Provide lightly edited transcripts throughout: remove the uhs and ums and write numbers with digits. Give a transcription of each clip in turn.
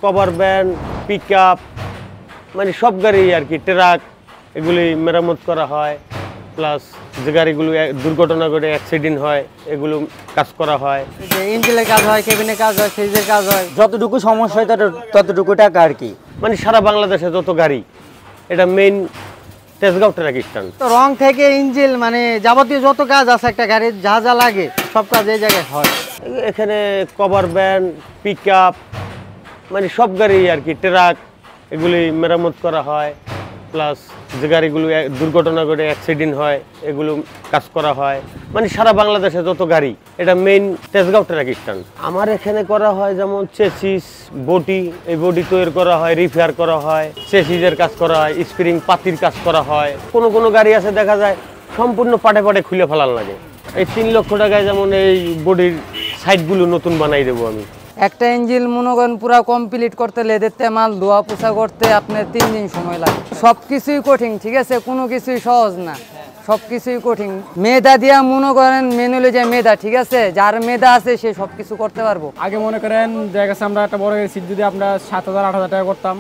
Cover van, pickup, মানে সব গাড়ি আর কি, ট্রাক, এগুলি মেরামত করা হয়। প্লাস যে গাড়িগুলো দুর্ঘটনা ঘটে অ্যাক্সিডেন্ট হয় এগুলো কাজ করা হয়। ইঞ্জিনের কাজ হয়, কেবিনের কাজ হয়, ফ্রিজের কাজ হয়, যতটুকু সমস্যা হয় ততটুকু টাকা আর কি। মানে সারা বাংলাদেশে যত গাড়ি, এটা মেইন তেজগাঁও ট্রাক স্ট্যান্ড। তো রং থেকে ইঞ্জিন মানে যাবতীয় যত কাজ আছে একটা গাড়ির যা যা লাগে সব কাজ এই জায়গায় হয়। এখানে কভার ভ্যান, পিকআপ, মানে সব গাড়ি আর কি, ট্রাক, এগুলি মেরামত করা হয়। প্লাস যে গাড়িগুলো দুর্ঘটনা ঘটে অ্যাক্সিডেন্ট হয় এগুলো কাজ করা হয়। মানে সারা বাংলাদেশে যত গাড়ি, এটা মেইন তেজগাঁও ট্রাক স্ট্যান্ড। আমার এখানে করা হয় যেমন চেসিস, বডি, এই বডি তৈরি করা হয়, রিপেয়ার করা হয়, চেসিসের কাজ করা হয়, স্প্রিং পাতির কাজ করা হয়। কোনো কোনো গাড়ি আছে দেখা যায় সম্পূর্ণ পাটে পাটে খুলে ফেলার লাগে। এই 3 লক্ষ টাকায় যেমন এই বডির সাইডগুলো নতুন বানাই দেবো আমি। একটা ইঞ্জিন মনে করেন পুরো কমপ্লিট করতে লেদেরতে মাল ধোয়া পোছা করতে আপনার 3 দিন সময় লাগে। সব কিছুই কঠিন, ঠিক আছে, কোনো কিছুই সহজ না, সব কিছুই কঠিন। মেধা দিয়া মনে করেন মেনুলে যে মেধা, ঠিক আছে, যার মেধা আছে সে সব কিছু করতে পারবো। আগে মনে করেন দেখা গেছে আমরা একটা বড় সিট যদি আমরা 7,000-8,000 টাকা করতাম,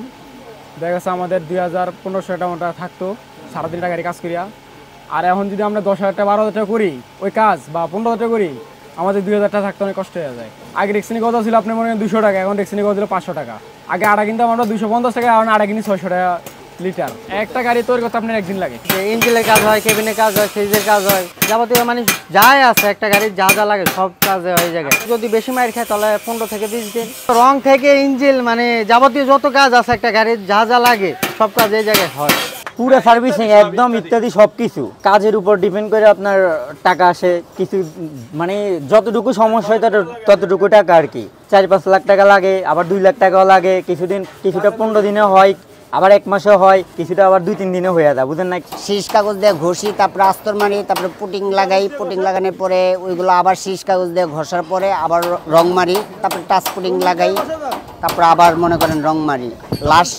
দেখা গেছে আমাদের 2,000-1,500 টাকা থাকতো সারাদিন টাকার কাজ করিয়া। আর এখন যদি আমরা 10,000 টাকা 12,000 টাকা করি ওই কাজ, বা 15,000 টাকা করি, আমাদের 2,000 টাকা থাকতে অনেক কষ্ট হয়ে যায়। আগে রিক্সিনি কথা ছিল আপনি মনে করেন 200 টাকা, এখন রিক্সিনি কথা ছিল 500 টাকা। আগে আড়া কিনতাম আমরা 250 টাকা, এখন আড়া কিনি 600 টাকা লিটার। একটা গাড়ি তৈরি করতে আপনার একদিন লাগে। ইঞ্জিনের কাজ হয়, কেবিনের কাজ হয়, ফ্রিজের কাজ হয়, যাবতীয় মানে যাই আছে একটা গাড়ির যা যা লাগে সব কাজে হয়ে যায়। যদি বেশি মাইর খায় তাহলে 15 থেকে 20 দিন। রং থেকে ইঞ্জিন মানে যাবতীয় যত কাজ আছে একটা গাড়ির যা যা লাগে সব কাজ এই জায়গায় হয়। পুরো সার্ভিসিং একদম ইত্যাদি সবকিছু কাজের উপর ডিপেন্ড করে আপনার টাকা আসে। কিছু মানে যতটুকু সমস্যা হয় ততটুকু টাকা আর কি। 4-5 লাখ টাকা লাগে, আবার 2 লাখ টাকাও লাগে। কিছুটা 15 দিনে হয়, আবার 1 মাসে হয়, কিছুটা আবার 2-3 দিনে হয়ে যায়, বুঝেন না। শীষ কাগজ দিয়ে ঘষি, তারপরে আস্তর মারি, তারপরে পুটিং লাগাই, পুটিং লাগানোর পরে ওইগুলো আবার শীষ কাগজ দিয়ে ঘষার পরে আবার রং মারি, তারপরে টাচ পুটিং লাগাই, তারপরে আবার মনে করেন রং মারি, লাস্ট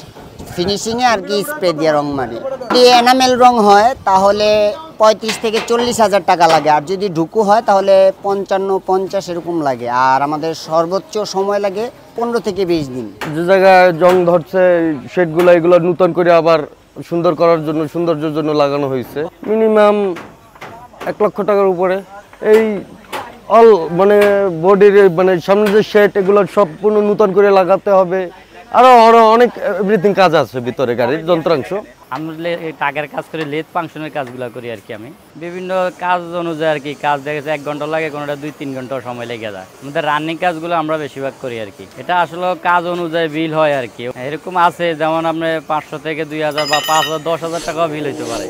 ফিনিশিংয়ে আর কি স্প্রে দিয়ে রং মারি। যদি এনামেল রং হয় তাহলে 35 থেকে 40 হাজার টাকা লাগে, আর যদি ঢুকু হয় তাহলে 55-50 এরকম লাগে। আর আমাদের সর্বোচ্চ সময় লাগে 15 থেকে 20 দিন। যে জায়গায় জং ধরছে শেডগুলো এগুলো নতুন করে আবার সুন্দর করার জন্য, সৌন্দর্যের জন্য লাগানো হয়েছে। মিনিমাম 1 লক্ষ টাকার উপরে। এই অল মানে বডির মানে সামনে যে শেড এগুলো সম্পূর্ণ নতুন করে লাগাতে হবে। আরো অনেক এভরিথিং কাজ আছে ভিতরে গাড়ির যন্ত্রাংশ। আমরা টাকার কাজ করি, লেদ ফাংশনের কাজগুলো করি আর কি। আমি বিভিন্ন কাজ অনুযায়ী আর কি কাজ দেখা যাচ্ছে 1 ঘন্টা লাগে, কোনোটা 2-3 ঘন্টা সময় লেগে যায়। আমাদের রানিং কাজগুলো আমরা বেশিরভাগ করি আর কি। এটা আসলে কাজ অনুযায়ী বিল হয় আর কি। এরকম আছে যেমন আপনি 500 থেকে 2,000 বা 5,000 10,000 টাকাও বিল হইতে পারে।